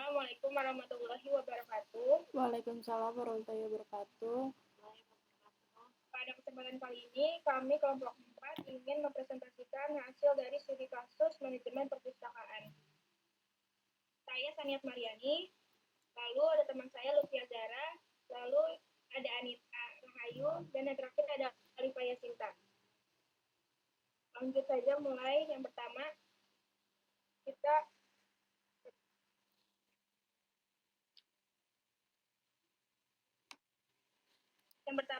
Assalamualaikum warahmatullahi wabarakatuh. Waalaikumsalam warahmatullahi wabarakatuh. Pada kesempatan kali ini, kami kelompok 4 ingin mempresentasikan hasil dari studi kasus manajemen perpustakaan. Saya Saniat Mariani, lalu ada teman saya Lutfia Zara, lalu ada Anita Rahayu, dan yang terakhir ada Alifah Yasinta. Lanjut saja mulai. Yang pertama,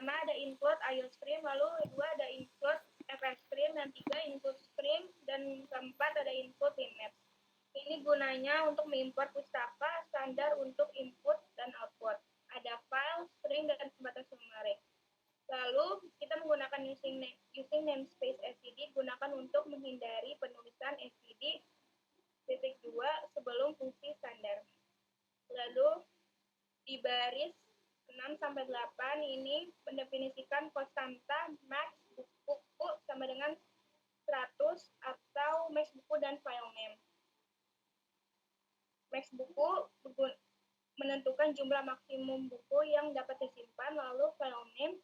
ada include IOStream, lalu kedua ada include FFstream, dan tiga include stream, dan keempat ada include WinMap. Ini gunanya untuk mengimport pustaka standar untuk input dan output. Ada file, string, dan pembatas numeric. Lalu kita menggunakan using namespace std gunakan untuk menghindari penulisan std .2 sebelum fungsi standar. Lalu di baris 6-8 ini mendefinisikan konstanta max buku sama dengan 100 atau max buku dan file name. Max buku menentukan jumlah maksimum buku yang dapat disimpan, lalu file name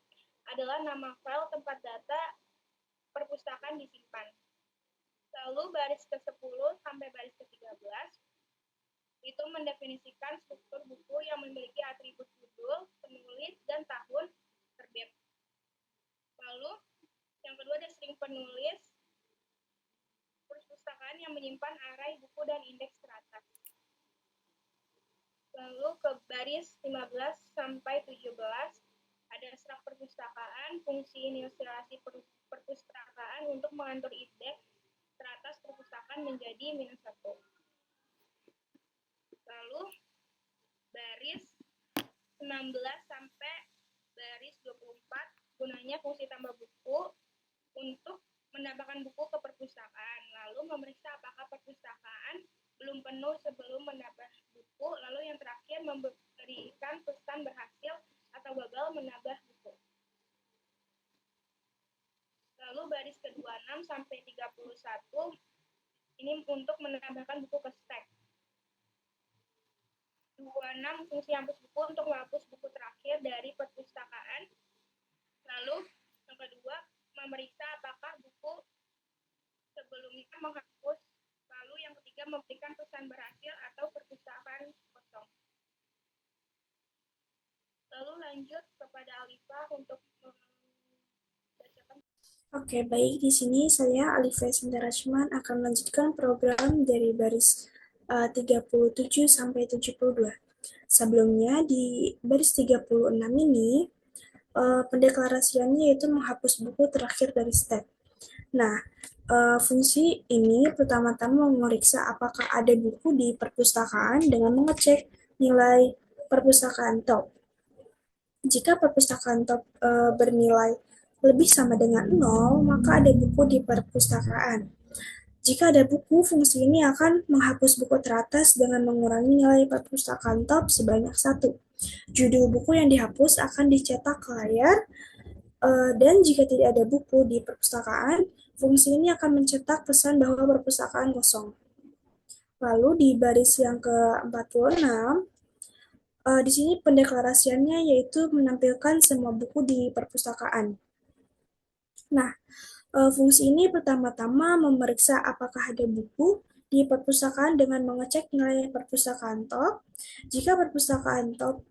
adalah nama file tempat data perpustakaan disimpan. Lalu baris ke-10 sampai baris ke-13 itu mendefinisikan struktur buku yang memiliki atribut judul, penulis, dan tahun terbit. Lalu yang kedua ada string penulis, perpustakaan yang menyimpan array buku dan indeks teratas. Lalu ke baris 15 sampai 17 ada strak perpustakaan, fungsi inisialisasi perpustakaan untuk mengatur indeks teratas perpustakaan menjadi -1. Lalu baris 16 sampai baris 24 gunanya fungsi tambah buku untuk menambahkan buku ke perpustakaan, lalu memeriksa apakah perpustakaan belum penuh sebelum menambah buku, lalu yang terakhir memberikan pesan berhasil atau gagal menambah buku. Lalu baris ke-26 sampai 31 ini untuk menambahkan buku ke stack. 26 fungsi hapus buku untuk menghapus buku terakhir dari perpustakaan. Lalu yang kedua memeriksa apakah buku sebelumnya menghapus. Lalu yang ketiga memberikan pesan berhasil atau perpustakaan kosong. Lalu lanjut kepada Alifah untuk membacakan. Oke, baik. Di sini saya Alifah Yasinta akan melanjutkan program dari baris 37 sampai 72. Sebelumnya di baris 36 ini pendeklarasiannya yaitu menghapus buku terakhir dari stack. Nah, fungsi ini pertama-tama memeriksa apakah ada buku di perpustakaan dengan mengecek nilai perpustakaan top. Jika perpustakaan top bernilai lebih sama dengan 0, maka ada buku di perpustakaan. Jika ada buku, fungsi ini akan menghapus buku teratas dengan mengurangi nilai perpustakaan top sebanyak 1. Judul buku yang dihapus akan dicetak ke layar, dan jika tidak ada buku di perpustakaan, fungsi ini akan mencetak pesan bahwa perpustakaan kosong. Lalu di baris yang ke-46, di sini pendeklarasiannya yaitu menampilkan semua buku di perpustakaan. Nah, fungsi ini pertama-tama memeriksa apakah ada buku di perpustakaan dengan mengecek nilai perpustakaan top. Jika perpustakaan top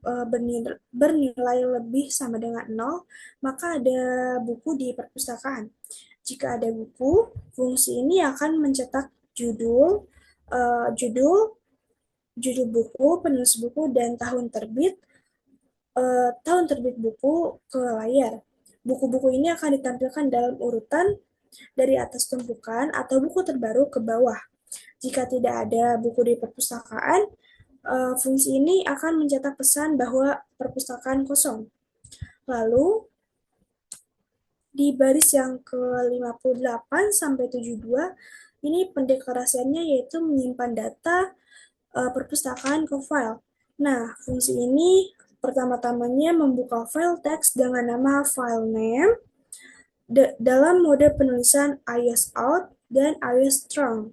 bernilai lebih sama dengan 0, maka ada buku di perpustakaan. Jika ada buku, fungsi ini akan mencetak judul buku, penulis buku, dan tahun terbit buku ke layar. Buku-buku ini akan ditampilkan dalam urutan dari atas tumpukan atau buku terbaru ke bawah. Jika tidak ada buku di perpustakaan, fungsi ini akan mencetak pesan bahwa perpustakaan kosong. Lalu, di baris yang ke-58 sampai 72, ini pendeklarasiannya yaitu menyimpan data perpustakaan ke file. Nah, fungsi ini pertama-tamanya membuka file teks dengan nama file name dalam mode penulisan ISOut dan ISTrong.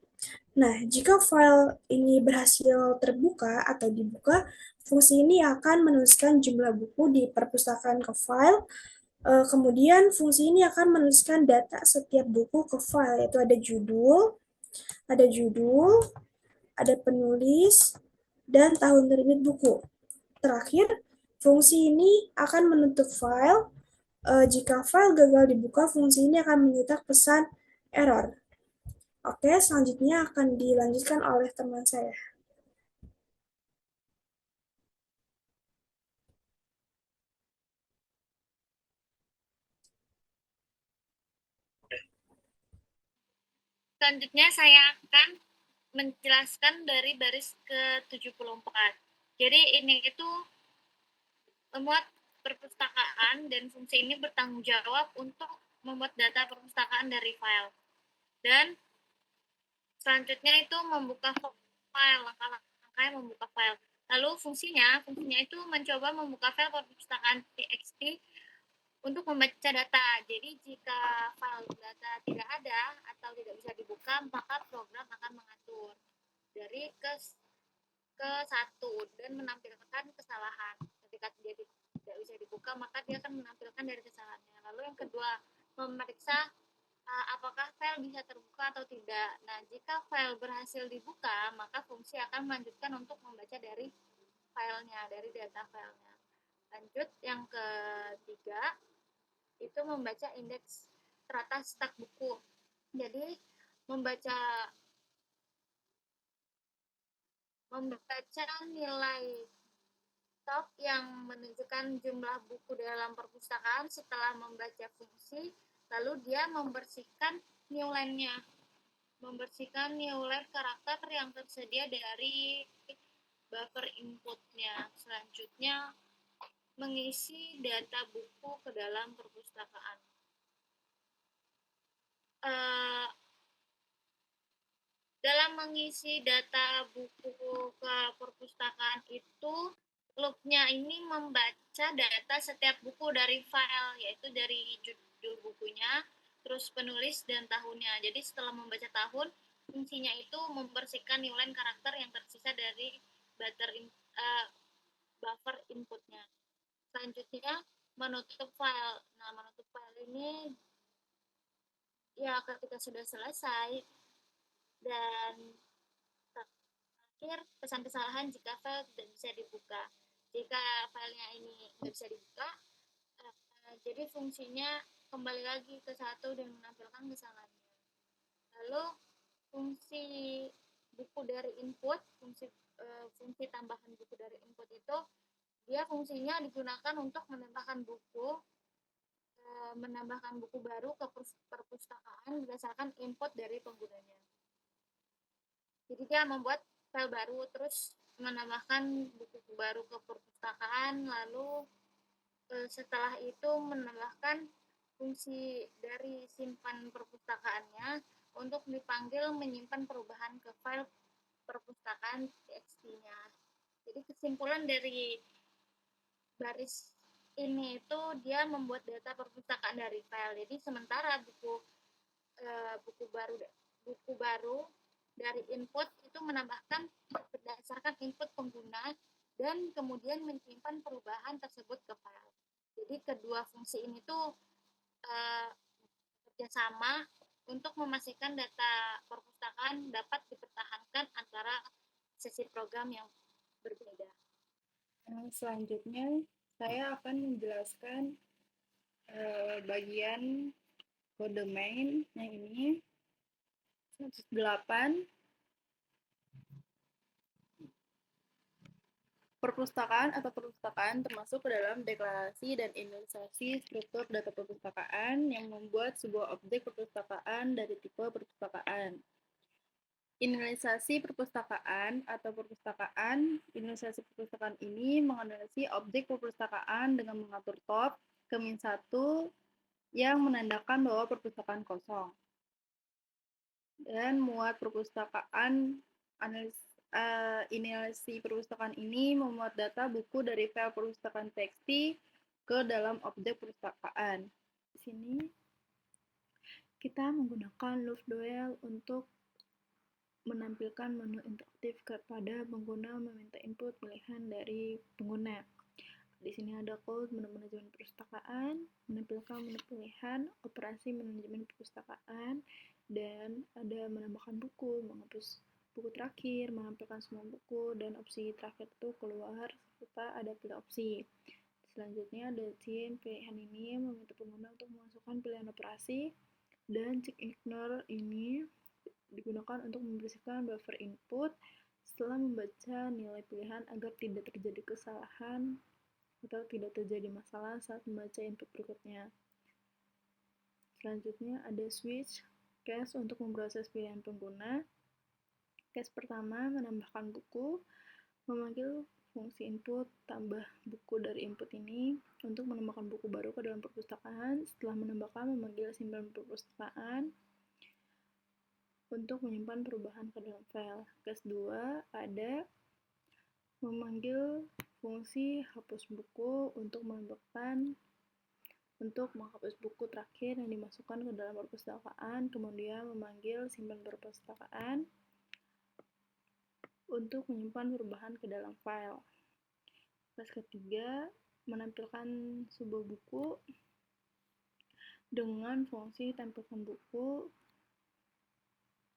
Nah, jika file ini berhasil terbuka atau dibuka, fungsi ini akan menuliskan jumlah buku di perpustakaan ke file. Kemudian fungsi ini akan menuliskan data setiap buku ke file, yaitu ada judul, ada penulis, dan tahun terbit buku. Terakhir, fungsi ini akan menutup file. Jika file gagal dibuka, fungsi ini akan mencetak pesan error. Oke, selanjutnya akan dilanjutkan oleh teman saya. Selanjutnya saya akan menjelaskan dari baris ke-74. Jadi ini itu membuat perpustakaan dan fungsi ini bertanggung jawab untuk membuat data perpustakaan dari file. Dan selanjutnya itu membuka file, langkah-langkahnya membuka file. Lalu fungsinya itu mencoba membuka file perpustakaan txt untuk membaca data. Jadi jika file data tidak ada atau tidak bisa dibuka, maka program akan mengatur dari ke satu dan menampilkan kesalahan. Ketika dia tidak bisa dibuka, maka dia akan menampilkan dari kesalahannya. Lalu yang kedua, memeriksa apakah file bisa terbuka atau tidak. Nah, jika file berhasil dibuka, maka fungsi akan melanjutkan untuk membaca dari filenya, dari data filenya. Lanjut, yang ketiga, itu membaca indeks teratas stak buku. Jadi, membaca nilai top yang menunjukkan jumlah buku dalam perpustakaan setelah membaca fungsi, lalu dia membersihkan new line-nya, membersihkan new line karakter yang tersedia dari buffer inputnya. Selanjutnya, mengisi data buku ke dalam perpustakaan. Dalam mengisi data buku ke perpustakaan itu, loopnya ini membaca data setiap buku dari file, yaitu dari judul bukunya, terus penulis dan tahunnya. Jadi setelah membaca tahun, fungsinya itu membersihkan nilai karakter yang tersisa dari buffer inputnya. Selanjutnya, menutup file. Nah, menutup file ini ya ketika sudah selesai dan terakhir pesan kesalahan jika file tidak bisa dibuka. Jika filenya ini tidak bisa dibuka, jadi fungsinya kembali lagi ke satu dan menampilkan kesalahannya. Lalu fungsi buku dari input, fungsi tambahan buku dari input itu dia fungsinya digunakan untuk menambahkan buku baru ke perpustakaan berdasarkan input dari penggunanya. Jadi dia membuat file baru, terus menambahkan buku baru ke perpustakaan, lalu setelah itu menambahkan fungsi dari simpan perpustakaannya untuk dipanggil menyimpan perubahan ke file perpustakaan txt-nya. Jadi kesimpulan dari baris ini itu dia membuat data perpustakaan dari file. Jadi sementara buku baru dari input itu menambahkan berdasarkan input pengguna dan kemudian menyimpan perubahan tersebut ke file. Jadi kedua fungsi ini tuh bekerjasama untuk memastikan data perpustakaan dapat dipertahankan antara sesi program yang berbeda. Selanjutnya, saya akan menjelaskan bagian kode main yang ini 108. Perpustakaan atau perpustakaan termasuk ke dalam deklarasi dan inisialisasi struktur data perpustakaan yang membuat sebuah objek perpustakaan dari tipe perpustakaan. Inisialisasi perpustakaan atau inisialisasi perpustakaan ini menganalisis objek perpustakaan dengan mengatur top ke -1 yang menandakan bahwa perpustakaan kosong. Dan muat perpustakaan inisialisasi perpustakaan ini memuat data buku dari file perpustakaan txt ke dalam objek perpustakaan. Di sini kita menggunakan loop duel untuk menampilkan menu interaktif kepada pengguna meminta input pilihan dari pengguna. Di sini ada code menu manajemen perpustakaan, menampilkan menu pilihan, operasi manajemen perpustakaan, dan ada menambahkan buku, menghapus buku terakhir, menampilkan semua buku, dan opsi terakhir itu keluar, serta ada pilih opsi. Selanjutnya ada scene pilihan ini meminta pengguna untuk memasukkan pilihan operasi, dan check ignore ini digunakan untuk membersihkan buffer input setelah membaca nilai pilihan agar tidak terjadi kesalahan atau tidak terjadi masalah saat membaca input berikutnya. Selanjutnya ada switch case untuk memproses pilihan pengguna. Case pertama menambahkan buku, memanggil fungsi input tambah buku dari input ini untuk menambahkan buku baru ke dalam perpustakaan. Setelah menambahkan, memanggil simpan perpustakaan untuk menyimpan perubahan ke dalam file. Case 2 ada memanggil fungsi hapus buku untuk menghapus buku terakhir yang dimasukkan ke dalam perpustakaan, kemudian memanggil simpan perpustakaan untuk menyimpan perubahan ke dalam file. Case ketiga, menampilkan sebuah buku dengan fungsi tampilkan buku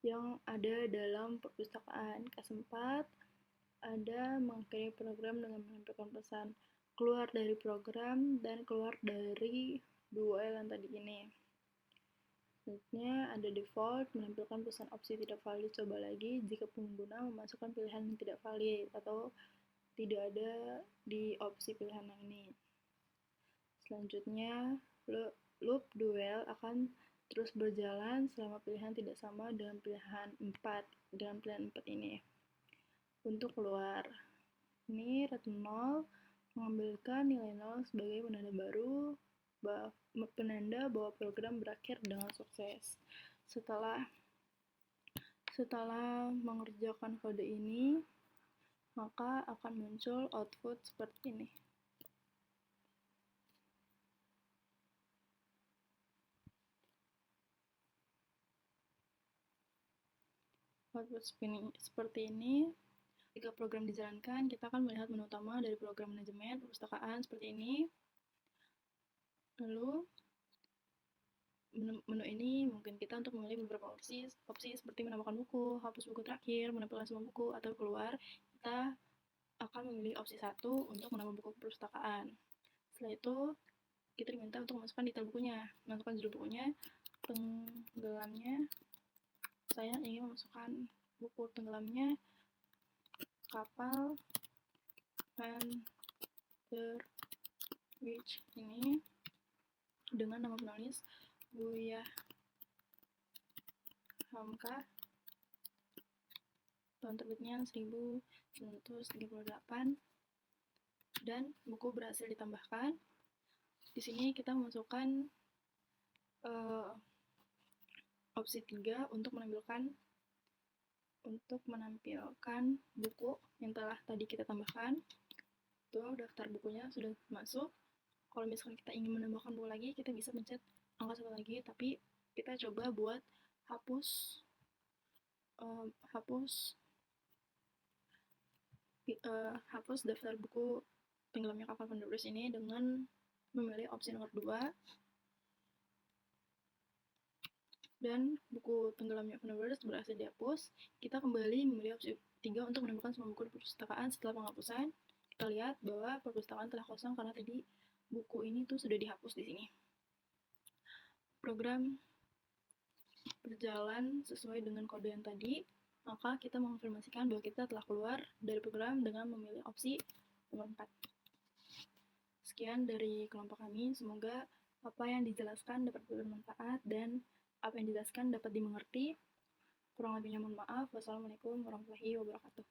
yang ada dalam perpustakaan. Case 4, ada mengakhiri program dengan menampilkan pesan keluar dari program dan keluar dari duel yang tadi ini. Selanjutnya ada default, menampilkan pesan opsi tidak valid, coba lagi jika pengguna memasukkan pilihan yang tidak valid atau tidak ada di opsi pilihan yang ini. Selanjutnya, loop duel akan terus berjalan selama pilihan tidak sama dengan pilihan 4 ini. Untuk keluar, ini red 0 mengambilkan nilai 0 sebagai penanda bahwa program berakhir dengan sukses. Setelah mengerjakan kode ini, maka akan muncul output seperti ini. Output seperti ini. Jika program dijalankan, kita akan melihat menu utama dari program manajemen perpustakaan seperti ini. Lalu, menu ini mungkin kita untuk memilih beberapa opsi seperti menambahkan buku, hapus buku terakhir, menampilkan semua buku, atau keluar. Kita akan memilih opsi 1 untuk menambah buku perpustakaan. Setelah itu, kita diminta untuk memasukkan detail bukunya, masukkan judul bukunya, tenggelamnya. Saya ingin memasukkan buku tenggelamnya kapal Van der Wijk ini dengan nama penulis Buya Hamka, tahun terbitnya 1938, dan buku berhasil ditambahkan. Di sini kita memasukkan opsi 3 untuk menampilkan buku yang telah tadi kita tambahkan. Tuh, daftar bukunya sudah masuk. Kalau misalkan kita ingin menambahkan buku lagi, kita bisa pencet angka 1 lagi, tapi kita coba buat hapus daftar buku tenggelamnya kapal Van der Wijk ini dengan memilih opsi nomor 2. Dan buku tenggelamnya Van der Wijk berhasil dihapus. Kita kembali memilih opsi 3 untuk menemukan semua buku di perpustakaan. Setelah penghapusan, kita lihat bahwa perpustakaan telah kosong karena tadi buku ini tuh sudah dihapus di sini. Program berjalan sesuai dengan kode yang tadi, maka kita mengonfirmasikan bahwa kita telah keluar dari program dengan memilih opsi nomor 4. Sekian dari kelompok kami, semoga apa yang dijelaskan dapat bermanfaat dan apa yang dijelaskan dapat dimengerti. Kurang lebihnya mohon maaf. Wassalamualaikum warahmatullahi wabarakatuh.